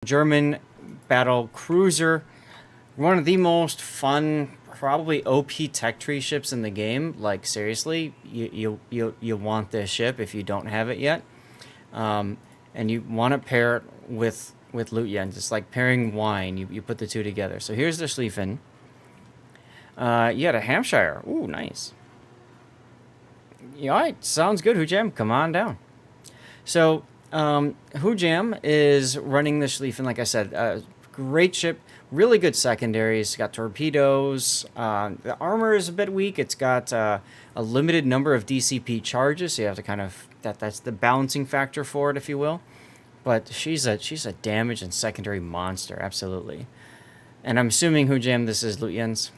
German battle cruiser. One of the most fun, probably OP tech tree ships in the game. Like seriously, you want this ship if you don't have it yet, and you want to pair it with Lutjens. It's like pairing wine. You put the two together. So here's the Schlieffen. You had a Hampshire. Ooh, nice. Yeah, all right, sounds good, Hujam. Come on down. So, Hujam is running the Schlieffen, like I said. Great ship, really good secondaries. Got torpedoes. The armor is a bit weak. It's got a limited number of DCP charges, so you have to kind of that's the balancing factor for it, if you will. But she's a damage and secondary monster, absolutely. And I'm assuming Hujam, this is Lutjens.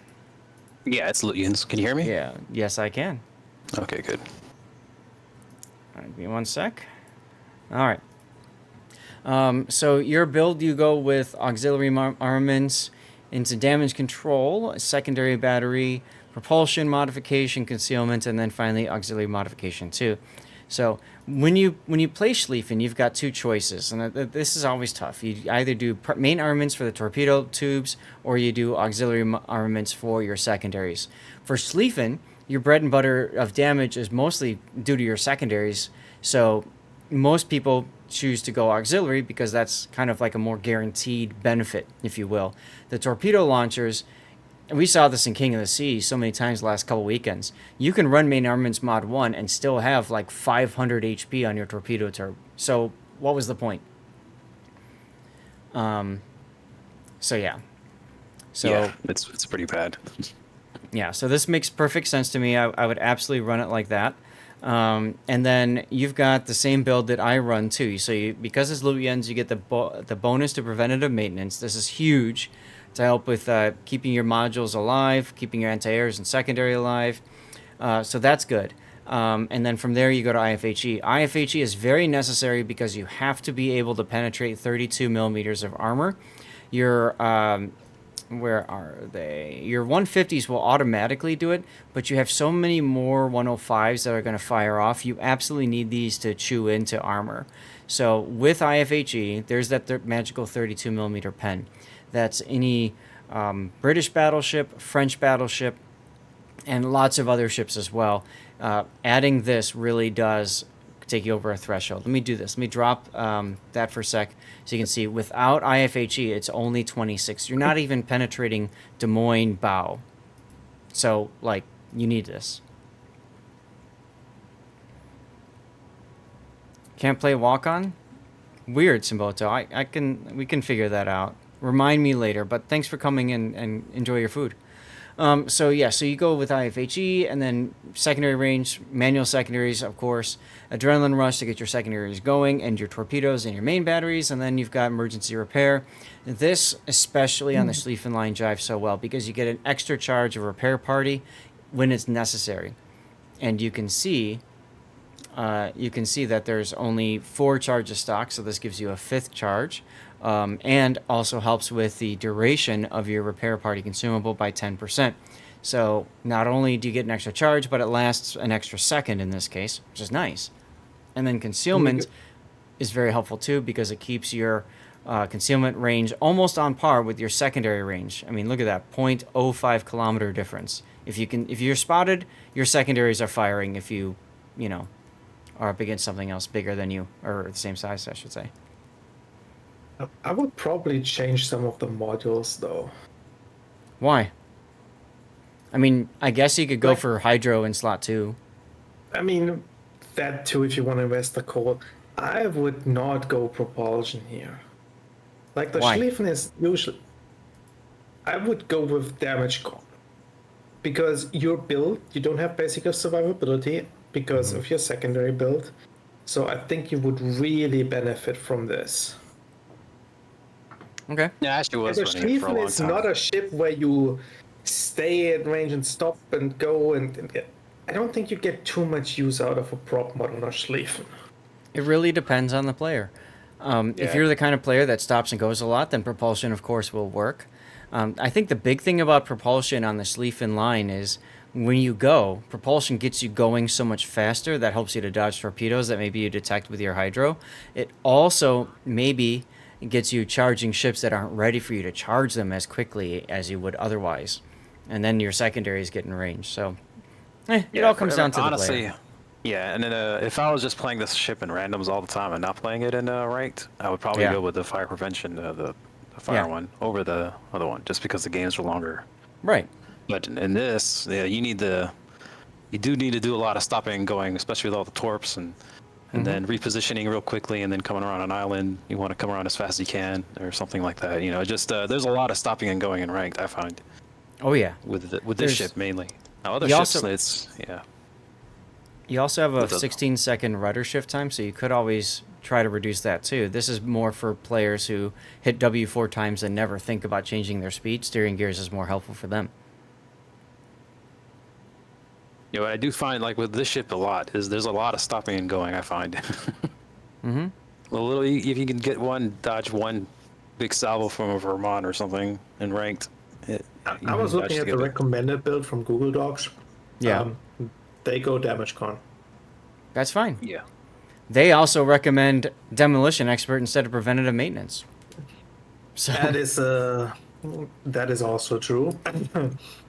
Yeah, it's Lutjens. Can you hear me? Yeah, yes, I can. Okay, good. All right, give me one sec. All right. So your build, you go with auxiliary armaments into damage control, secondary battery, propulsion modification, concealment, and then finally auxiliary modification too. So when you play Schlieffen, you've got two choices, and this is always tough. You either do main armaments for the torpedo tubes, or you do auxiliary armaments for your secondaries. For Schlieffen, your bread and butter of damage is mostly due to your secondaries. So most people choose to go auxiliary because that's kind of like a more guaranteed benefit, if you will. The torpedo launchers, and we saw this in King of the Sea so many times the last couple weekends, you can run main armaments mod 1 and still have like 500 HP on your torpedo turb. So what was the point? So yeah. It's pretty bad. Yeah, so this makes perfect sense to me. I would absolutely run it like that. And then you've got the same build that I run too. So because it's Lutjens, you get the bonus to preventative maintenance. This is huge to help with keeping your modules alive, keeping your anti-airs and secondary alive. So that's good. And then from there you go to IFHE. IFHE is very necessary because you have to be able to penetrate 32 millimeters of armor. Your where are they? Your 150s will automatically do it, but you have so many more 105s that are going to fire off. You absolutely need these to chew into armor. So with IFHE, there's that magical 32 millimeter pen. That's any British battleship, French battleship, and lots of other ships as well. Adding this really does take you over a threshold. Let me do this. Let me drop that for a sec so you can see without IFHE, it's only 26. You're not even penetrating Des Moines bow. So, like, you need this. Can't play walk-on? Weird, Simboto. We can figure that out. Remind me later, but thanks for coming in and enjoy your food. So you go with IFHE, and then secondary range, manual secondaries, of course, adrenaline rush to get your secondaries going, and your torpedoes and your main batteries, and then you've got emergency repair. This, especially on the Schlieffen line, jives so well because you get an extra charge of repair party when it's necessary, and you can see that there's only 4 charges stock, so this gives you a 5th charge. And also helps with the duration of your repair party consumable by 10%. So not only do you get an extra charge, but it lasts an extra second in this case, which is nice. And then concealment is very helpful too because it keeps your concealment range almost on par with your secondary range. I mean, look at that, 0.05 kilometer difference. If you're spotted, your secondaries are firing if you are up against something else bigger than you, or the same size, I should say. I would probably change some of the modules, though. Why? I mean, I guess you could go for hydro in slot 2. I mean, that too, if you want to invest the coal. I would not go propulsion here. Like the Schlieffen is usually... I would go with damage core. Because your build, you don't have basic survivability because of your secondary build. So I think you would really benefit from this. Okay. Yeah, actually was The running it for a Schlieffen long is time. not a ship where you stay at range and stop and go and I don't think you get too much use out of a prop mod on a Schlieffen. It really depends on the player. If you're the kind of player that stops and goes a lot, then propulsion, of course, will work. I think the big thing about propulsion on the Schlieffen line is when you go, propulsion gets you going so much faster. That helps you to dodge torpedoes that maybe you detect with your hydro. It also maybe it gets you charging ships that aren't ready for you to charge them as quickly as you would otherwise. And then your secondaries get in range. So, it all comes down to the player. Yeah, and then if I was just playing this ship in randoms all the time and not playing it in ranked, I would probably go with the fire prevention, the fire one, over the other one, just because the games are longer. Right. But in this, you do need to do a lot of stopping and going, especially with all the torps and then repositioning real quickly, and then coming around an island. You want to come around as fast as you can, or something like that. You know, just there's a lot of stopping and going in ranked, I find. Oh yeah. With this ship mainly. Now other ships, it's You also have a 16-second rudder shift time, so you could always try to reduce that too. This is more for players who hit W 4 times and never think about changing their speed. Steering gears is more helpful for them. You know, what I do find, like with this ship a lot, is there's a lot of stopping and going, I find. A little, if you can get dodge one big salvo from a Vermont or something in ranked. I was looking at the recommended build from Google Docs. Yeah. They go damage con. That's fine. Yeah. They also recommend demolition expert instead of preventative maintenance. So that is also true.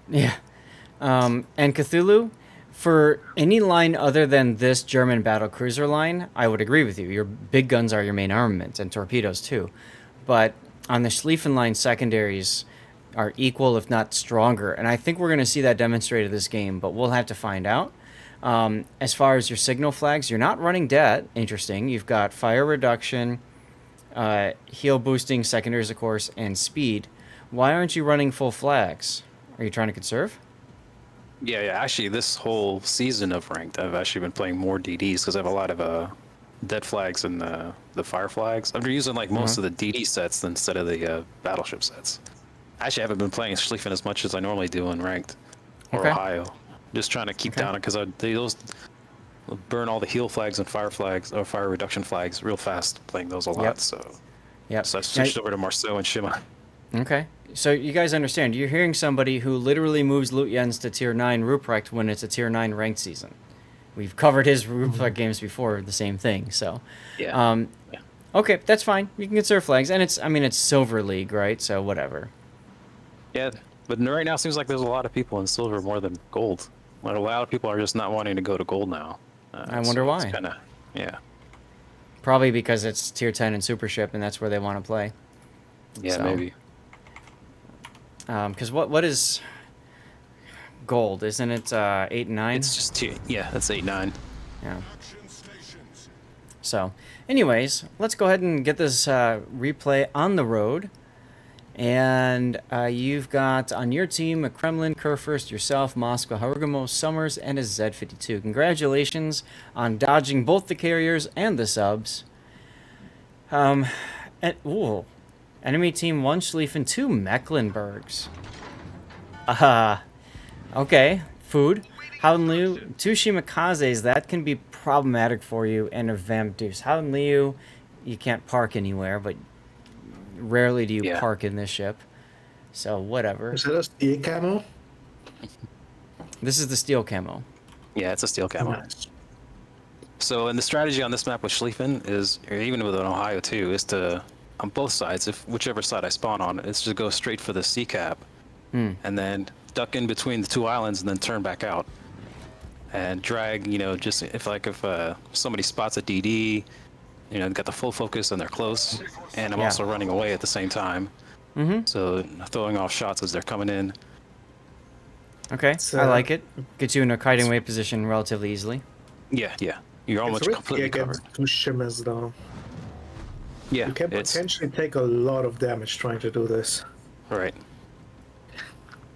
yeah. And Cthulhu, for any line other than this German battle cruiser line, I would agree with you. Your big guns are your main armament, and torpedoes too. But on the Schlieffen line, secondaries are equal, if not stronger. And I think we're going to see that demonstrated this game, but we'll have to find out. As far as your signal flags, you're not running debt. Interesting. You've got fire reduction, heal boosting, secondaries, of course, and speed. Why aren't you running full flags? Are you trying to conserve? Yeah. Actually, this whole season of ranked, I've actually been playing more DDs because I have a lot of dead flags and the fire flags. I'm using like most of the DD sets instead of the battleship sets. Actually, I haven't been playing Schlieffen as much as I normally do in ranked or Ohio. Just trying to keep down it because those burn all the heal flags and fire flags or fire reduction flags real fast. Playing those a lot, so I switched over to Marceau and Shima. Okay, so you guys understand? You're hearing somebody who literally moves Lutjens to tier 9 Ruprecht when it's a tier 9 ranked season. We've covered his Ruprecht games before, the same thing. So okay, that's fine. You can conserve flags, and it's Silver League, right? So whatever. Yeah, but right now it seems like there's a lot of people in silver more than gold. Like a lot of people are just not wanting to go to gold now. I wonder why. It's kinda, Probably because it's tier 10 and super ship, and that's where they want to play. Yeah, so, maybe. Because what is gold? Isn't it 8 and 9? It's just that's 8, 9. Yeah. So, anyways, let's go ahead and get this replay on the road. And you've got on your team a Kremlin, Kurfürst, yourself, Moscow, Harugumo, Summers, and a Z52. Congratulations on dodging both the carriers and the subs. Enemy team 1 Schlieffen, 2 Mecklenburgs. Okay, food. Howden Liu, 2 Shimikazes, that can be problematic for you, and a Vamp Deuce. Howden Liu, you can't park anywhere, but rarely do you park in this ship, so whatever. Is that a steel camo? This is the steel camo. Yeah, it's a steel camo. Nice. So, and the strategy on this map with Schlieffen is, or even with an Ohio too, is to, on both sides, whichever side I spawn on, it's to go straight for the sea cap, and then duck in between the 2 islands and then turn back out, and drag. Just if somebody spots a DD. Got the full focus and they're close, and I'm also running away at the same time. So throwing off shots as they're coming in. Okay, I like it. Gets you in a kiting away position relatively easily. Yeah. You're almost completely covered. 2 shimmers though. Yeah, you can potentially take a lot of damage trying to do this. Right.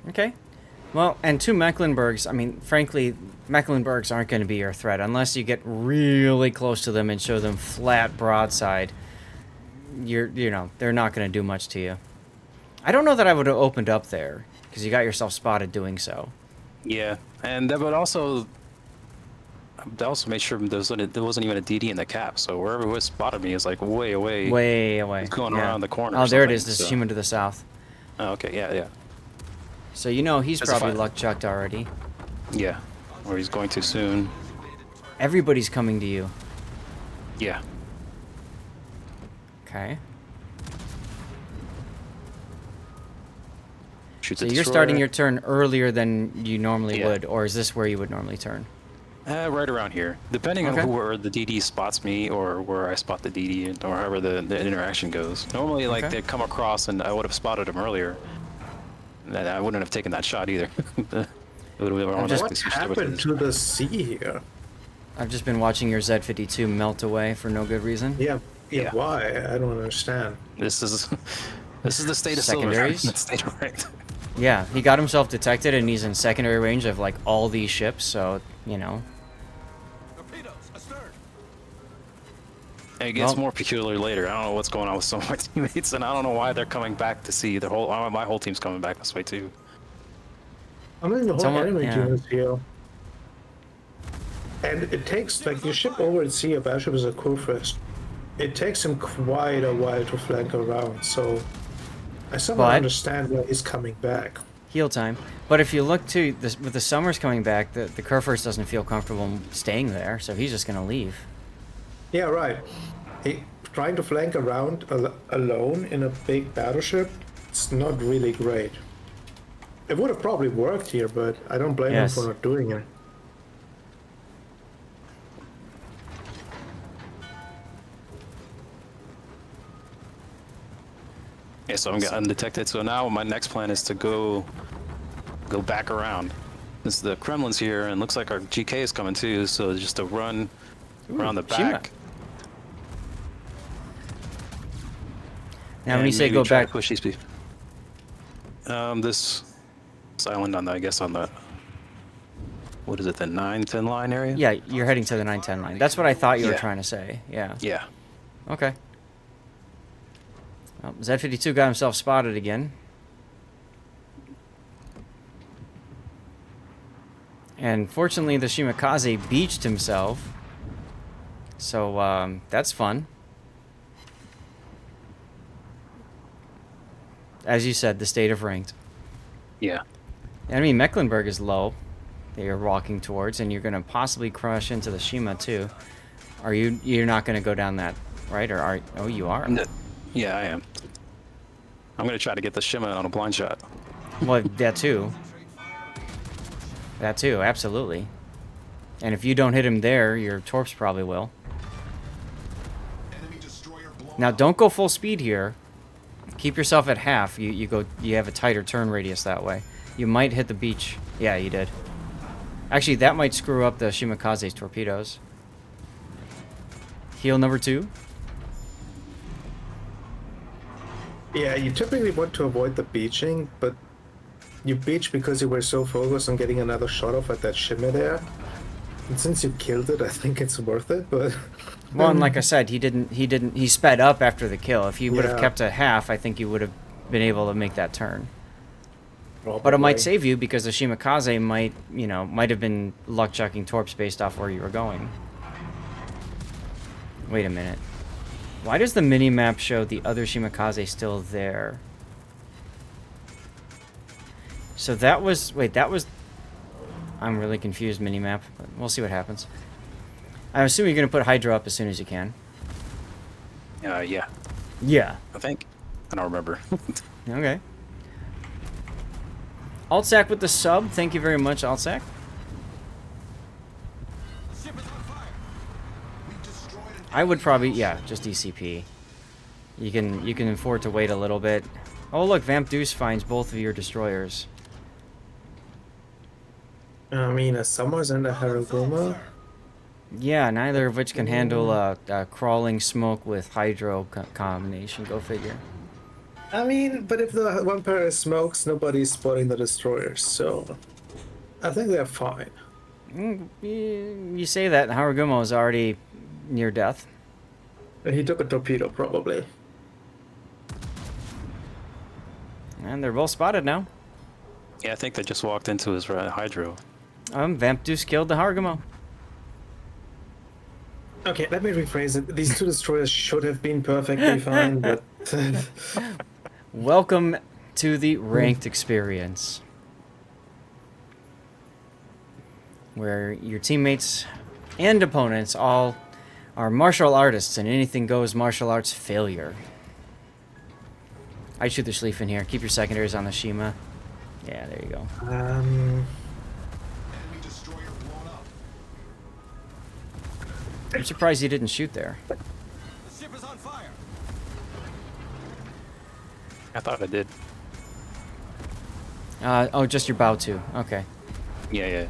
Okay. Well, and 2 Mecklenburgs, frankly, Mecklenburgs aren't going to be your threat unless you get really close to them and show them flat broadside. They're not going to do much to you. I don't know that I would have opened up there because you got yourself spotted doing so. Yeah, and that would also made sure there wasn't even a DD in the cap, so wherever it spotted me is like way away. Way away. Going around the corner. Oh, there it is. This is human to the south. Oh, okay. Yeah. So he's probably luck chucked already. Yeah, or he's going too soon. Everybody's coming to you. Yeah. Okay. Shoot So the you're starting destroyer. your turn earlier than you normally Yeah. would, or is this where you would normally turn? Right around here, depending on Okay. where the DD spots me or where I spot the DD, or however the interaction goes. Normally, like Okay. they'd come across and I would have spotted them earlier. And I wouldn't have taken that shot either. It would have just- What happened to the sea here? I've just been watching your Z52 melt away for no good reason. Yeah, Yeah. why? I don't understand. This is this is the state of Secondaries? silver. The state of ranked. Yeah, he got himself detected and he's in secondary range of like all these ships, so, you know. And it gets Well- more peculiar later. I don't know what's going on with some of my teammates, and I don't know why they're coming back to see the whole. My whole team's coming back this way too. I mean, the whole Someone- enemy yeah. team is here. And it takes, like, you ship over and see a battleship as a crew first. It takes him quite a while to flank around, so I somehow But- understand why he's coming back. Heal time. But if you look to this, with the summers coming back, the Kerfurst doesn't feel comfortable staying there, so he's just gonna leave. Yeah, right. Trying to flank around alone in a big battleship, it's not really great. It would have probably worked here, but I don't blame Yes. him for not doing it. Yeah, so I'm getting undetected. So now my next plan is to go back around. This the Kremlin's here, and looks like our GK is coming too. So just to run around the Shima. back. Now, when and you say maybe go try to back, push these people. This island on the, I guess on the, what is it, the 9-10 line area? yeah, you're heading to the 910 line. That's what I thought you were Yeah. trying to say. Yeah. Yeah. Okay. Well, Z52 got himself spotted again. And fortunately, the Shimakaze beached himself. So, that's fun. As you said, the state of ranked. Yeah. Enemy Mecklenburg is low that you're walking towards, and you're going to possibly crush into the Shima, too. You're not going to go down that, right? Or are, oh, you are? Yeah, I am. I'm gonna try to get the Shima on a blind shot. Well, that too. That too, absolutely. And if you don't hit him there, your torps probably will. Now, don't go full speed here. Keep yourself at half. You have a tighter turn radius that way. You might hit the beach. Yeah, you did. Actually, that might screw up the Shimakaze's torpedoes. Heal number 2. Yeah, you typically want to avoid the beaching, but you beach because you were so focused on getting another shot off at that shimmer there. And since you killed it, I think it's worth it, but... Well, and like I said, he sped up after the kill. If he would have Yeah. kept at half, I think you would have been able to make that turn. But it Probably. might save you because the Shimakaze might have been luck chucking torps based off where you were going. Wait a minute. Why does the mini-map show the other Shimakaze still there? So that was... Wait, that was... I'm really confused, mini-map, but we'll see what happens. I'm assuming you're going to put Hydra up as soon as you can. Yeah, Yeah. I think. I don't remember. Okay. Altsac with the sub. Thank you very much, Altsac. I would probably, yeah, just ECP. You can afford to wait a little bit. Oh look, Vamp Deuce finds both of your destroyers. I mean, a Summers and a Haruguma. Yeah, neither of which can handle a crawling smoke with hydro combination. Go figure. I mean, but if the one pair smokes, nobody's spotting the destroyers, so... I think they're fine. You say that, Harugumo is already near death. He took a torpedo, probably. And they're both spotted now. Yeah, I think they just walked into his hydro. Vamp Deuce killed the Harugumo. Okay, let me rephrase it. These two destroyers should have been perfectly fine, but... Welcome to the ranked experience, where your teammates and opponents all are martial artists and anything goes martial arts failure. I shoot the Schlieffen here. Keep your secondaries on the Shima. Yeah, there you go. Um, I'm surprised you didn't shoot there. The ship is on fire. I thought I did. Oh, just your bow too. Okay. Yeah, yeah.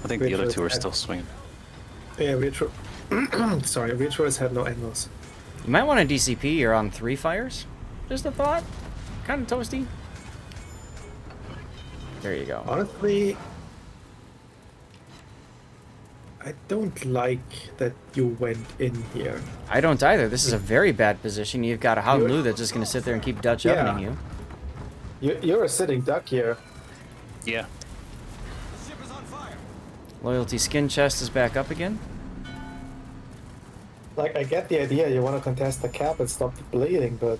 I think the other two are still swinging. yeah, retro. Sorry, retros have no angles. You might want a DCP. You're on 3 fires. Just a thought. Kind of toasty. There you go. Honestly, I don't like that you went in here. I don't either. This is a very bad position. You've got a Howlu that's just going to sit there and keep Dutch ovening you. You're a sitting duck here. Yeah. The ship is on fire. Loyalty skin chest is back up again. Like, I get the idea you want to contest the cap and stop the bleeding, but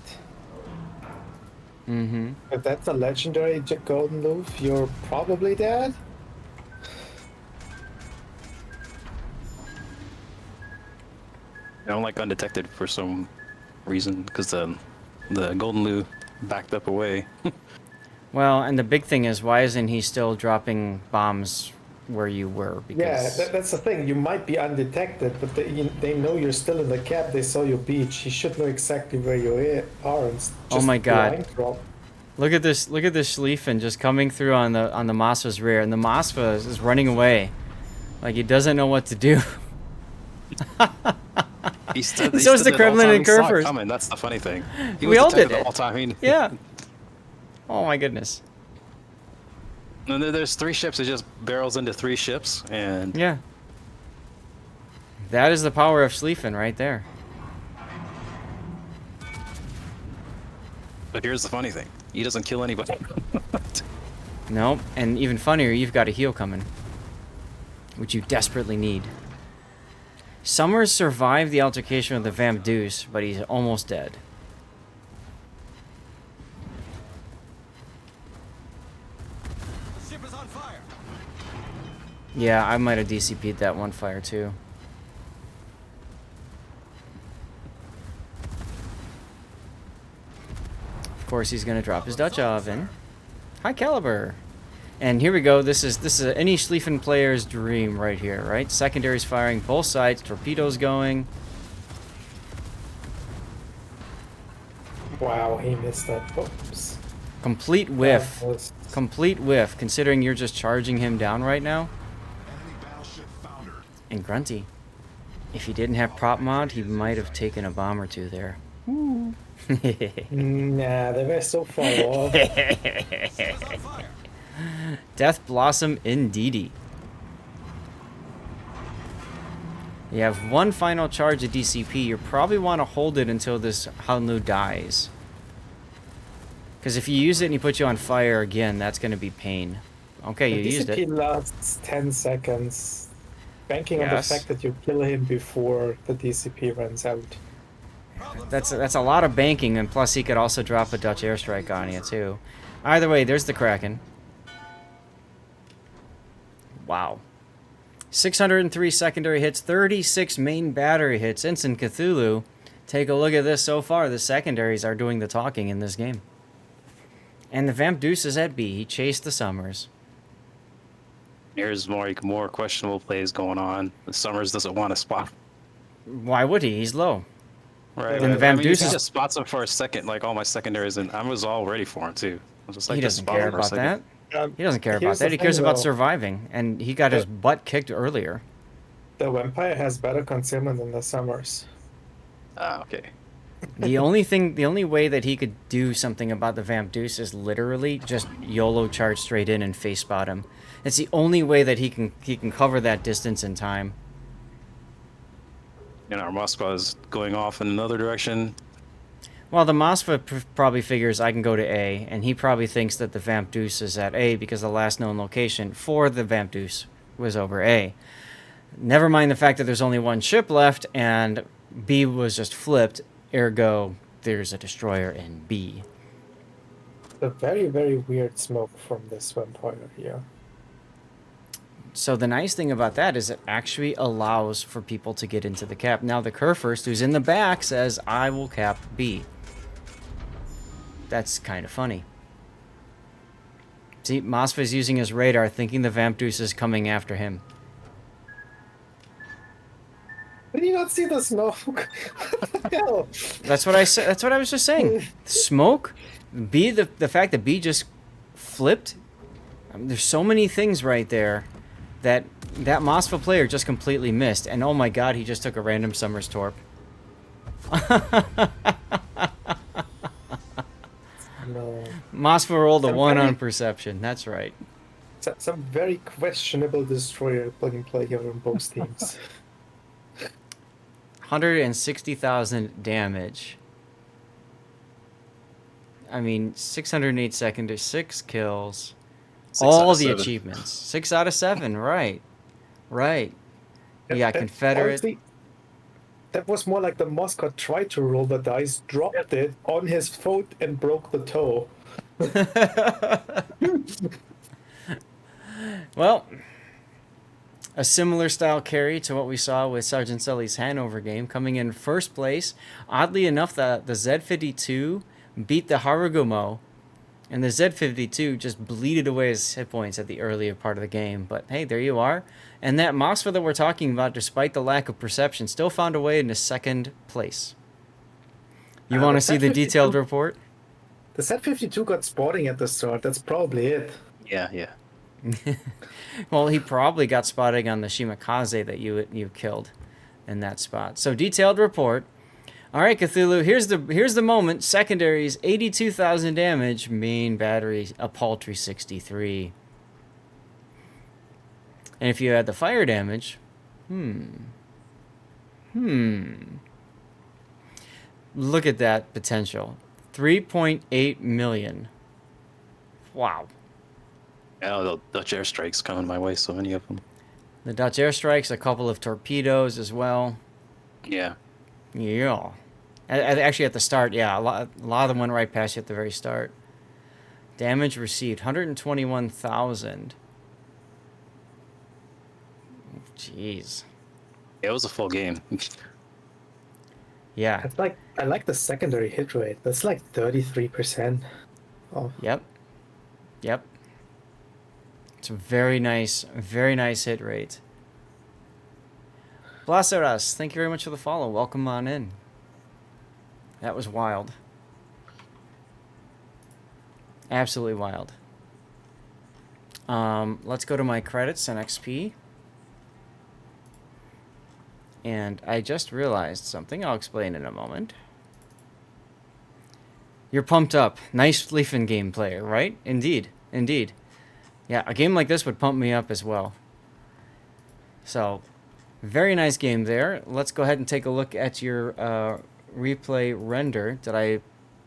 Mm-hmm. if that's a legendary golden loof, you're probably dead. I don't like undetected for some reason because the golden loo backed up away. Well, and the big thing is, why isn't he still dropping bombs where you were? Because Yeah, that's the thing. You might be undetected, but they know you're still in the cap. They saw your beach. He should know exactly where you are. And Oh just my God. blind drop. look at this Schlieffen just coming through on the Mossva's rear, and the Mossva is running away, like he doesn't know what to do. So is the Kremlin and Kerfers. Coming. That's the funny thing. He We was all did detected it. the whole time. Yeah. Oh my goodness. And there's 3 ships. It just barrels into 3 ships, and Yeah. That is the power of Schlieffen right there. but here's the funny thing: he doesn't kill anybody. Nope. And even funnier, you've got a heal coming, which you desperately need. Summers survived the altercation with the Vamp Deuce, but he's almost dead. The ship is on fire. Yeah, I might have DCP'd that one fire too. Of course, he's gonna drop his Dutch oven. High caliber. And here we go. This is any Schlieffen player's dream right here, right? Secondaries firing both sides, torpedoes going. Wow, he missed that. Oops. Complete whiff. That was- Complete whiff, considering you're just charging him down right now. And Grunty, if he didn't have prop mod, he might have taken a bomb or two there. Nah, they were so far off. Ship is on fire. Death Blossom indeedy. You have one final charge of DCP. You probably want to hold it until this Hanlu dies. Because if you use it and he puts you on fire again, that's going to be pain. Okay, you The used DCP it. lasts 10 seconds. Banking on the Yes. fact that you kill him before the DCP runs out. That's a lot of banking, and plus he could also drop a Dutch airstrike on you too. Either way, there's the Kraken. Wow. 603 secondary hits, 36 main battery hits. Ensign Cthulhu. Take a look at this so far. The secondaries are doing the talking in this game. And the Vamp Deuce is at B. He chased the Summers. There's more questionable plays going on. Summers doesn't want to spot. Why would he? He's low. Right. Then the I Vamp mean, Deuce he is- just spots him for a second, like all my secondaries, and I was all ready for him too. I was just like, He just doesn't spot care him for a about second. that. He doesn't care about Here's that. the He cares thing, about though. surviving. And he got his butt kicked earlier. The Vampire has better concealment than the Summers. Ah, okay. The only way that he could do something about the Vamp Deuce is literally just YOLO charge straight in and face spot him. It's the only way that he can cover that distance in time. And our Moskva is going off in another direction. Well, the Moskva probably figures I can go to A, and he probably thinks that the Vamp Deuce is at A because the last known location for the Vamp Deuce was over A. Never mind the fact that there's only one ship left, and B was just flipped, ergo, there's a destroyer in B. The very, very weird smoke from this Vampire here. So the nice thing about that is it actually allows for people to get into the cap. Now the Kurfürst, who's in the back, says, I will cap B. That's kind of funny. See, Mosfa's using his radar, thinking the Vampdeuce is coming after him. Did you not see the smoke? What the hell? That's what I said. That's what I was just saying. Smoke, B. The fact that B just flipped. I mean, there's so many things right there that Mosfa player just completely missed. And oh my God, he just took a random Summers Torp. No. Mosfa rolled a Some 1 very- on perception. That's right. Some very questionable destroyer plug and play here on both teams. 160,000 damage. I mean, 608 secondary, 6 kills. 6 All out of the 7. achievements. 6 out of 7, right. Right. You got That- Confederate. honestly, that was more like the Moscow tried to roll the dice, dropped it on his foot, and broke the toe. Well, a similar style carry to what we saw with Sergeant Sully's Hanover game, coming in first place. Oddly enough, the Z52 beat the Harugumo, and the Z52 just bleeded away his hit points at the earlier part of the game. But hey, there you are. And that Mosfa that we're talking about, despite the lack of perception, still found a way into second place. You want to the see the Z52 detailed report? The Z52 got spotting at the start. That's probably it. Yeah, yeah. Well, he probably got spotting on the Shimakaze that you killed in that spot. So detailed report. All right, Cthulhu. Here's the moment. Secondaries 82,000 damage. Main battery a paltry 63. And if you add the fire damage, look at that potential. 3.8 million. Wow. Yeah, the Dutch airstrikes coming my way, so many of them. The Dutch airstrikes, a couple of torpedoes as well. Yeah. Yeah. Actually, at the start, yeah, a lot of them went right past you at the very start. Damage received, 121,000. Jeez. Yeah, it was a full game. Yeah. It's like I like the secondary hit rate. That's like 33%. Oh, Yep. Yep. It's a very nice hit rate. Blasteras, thank you very much for the follow. Welcome on in. That was wild. Absolutely wild. Let's go to my credits and XP. And I just realized something. I'll explain in a moment. You're pumped up. Nice Schlieffen game player, right? Indeed. Indeed. Yeah, a game like this would pump me up as well. So, very nice game there. Let's go ahead and take a look at your replay render. Did I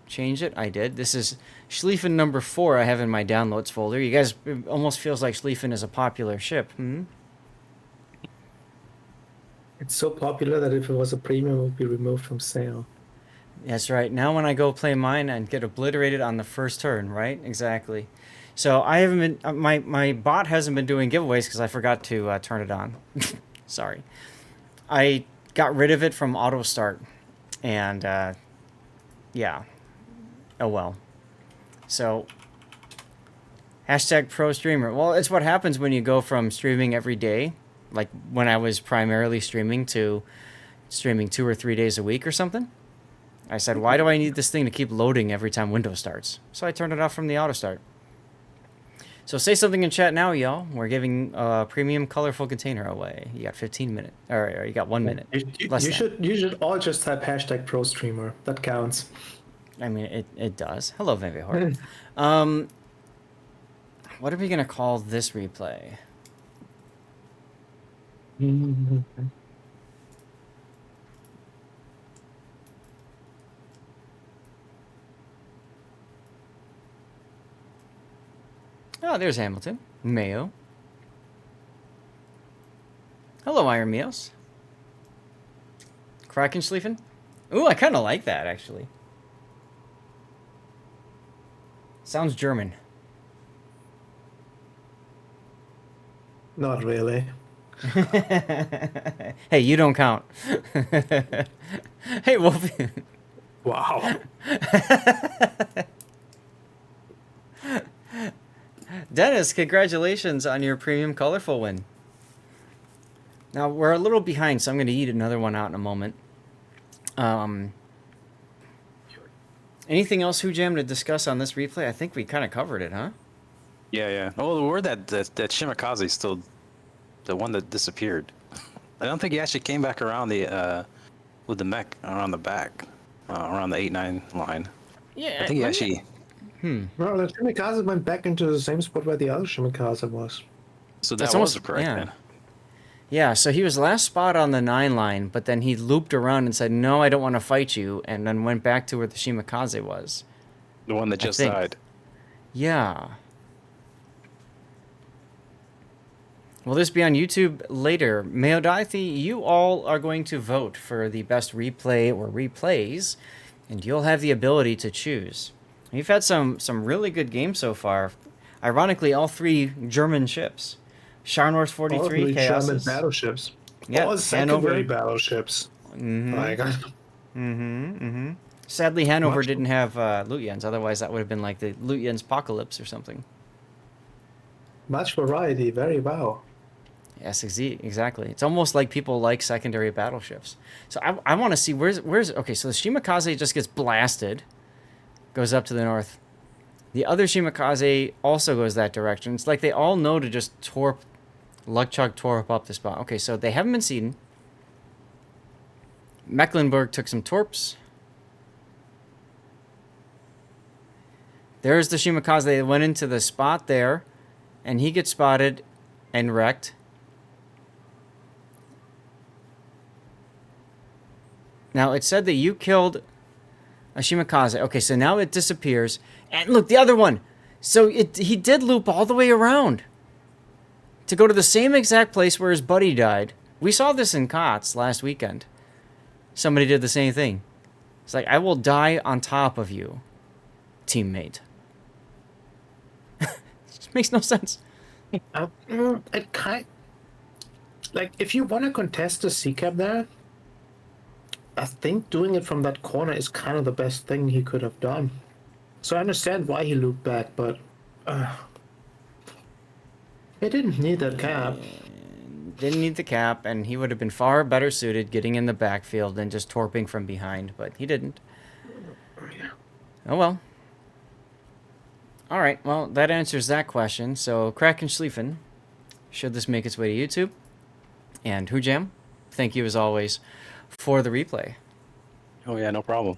change it? I did. This is Schlieffen number 4 I have in my downloads folder. You guys, it almost feels like Schlieffen is a popular ship. it's so popular that if it was a premium, it would be removed from sale. That's right. Now when I go play mine and get obliterated on the first turn, right? Exactly. So I haven't been, my bot hasn't been doing giveaways because I forgot to turn it on. Sorry. I got rid of it from auto start, and yeah. Oh well. So hashtag pro streamer. Well, it's what happens when you go from streaming every day, like when I was primarily streaming, to streaming 2 or 3 days a week or something. I said, why do I need this thing to keep loading every time Windows starts? So I turned it off from the auto start. So say something in chat now, y'all. We're giving a premium colorful container away. You got 15 minutes, or you got 1 minute. You should all just type hashtag pro streamer. That counts. I mean, it does. Hello, Vivihor. What are we gonna call this replay? Oh, there's Hamilton. Mayo. Hello, Iron Meals. KrakenSchlieffen? Ooh, I kind of like that, actually. Sounds German. Mm-hmm. Not really. Hey, you don't count. Hey, Wolfie. Wow. Dennis, congratulations on your premium colorful win. Now, we're a little behind, so I'm going to eat another one out in a moment. Anything else, Hujam, to discuss on this replay? I think we kind of covered it, huh? Yeah. Oh, the word that Shimakaze is still the one that disappeared. I don't think he actually came back around the with the mech around the back, around the 8-9 line. Yeah. I think he actually. No, the Shimikaze went back into the same spot where the other Shimikaze was. So That's that was almost- correct yeah. then. Yeah, so he was last spot on the 9 line, but then he looped around and said, no, I don't want to fight you, and then went back to where the Shimakaze was. The one that just think. died. Yeah. Will this be on YouTube later? Meodaithi, you all are going to vote for the best replay or replays, and you'll have the ability to choose. We've had some really good games so far. Ironically, all 3 German ships. Scharnhorst 43, All three German Chaos. battleships. Yeah, All secondary Hanover. battleships. Like, Sadly, Hanover Much- didn't have Lutjens. Otherwise, that would have been like the Lutjens apocalypse or something. much variety, very wow. Yes, exactly. It's almost like people like secondary battleships. So I want to see where's okay. So the Shimakaze just gets blasted, goes up to the north. The other Shimakaze also goes that direction. It's like they all know to just torp up the spot. Okay, so they haven't been seen. Mecklenburg took some torps. There's the Shimakaze. They went into the spot there, and he gets spotted and wrecked. Now, it said that you killed a Shimakaze. Okay, so now it disappears. And look, the other one. So he did loop all the way around to go to the same exact place where his buddy died. We saw this in COTS last weekend. Somebody did the same thing. It's like, I will die on top of you, teammate. It just makes no sense. It kind like if you want to contest the sea cap there, I think doing it from that corner is kind of the best thing he could have done. So I understand why he looped back, but he didn't need that cap. Didn't need the cap, and he would have been far better suited getting in the backfield than just torping from behind, but he didn't. Oh well. Alright, well, that answers that question. So, KrakenSchlieffen, should this make its way to YouTube? And Hujam, thank you as always for the replay. Oh yeah, no problem.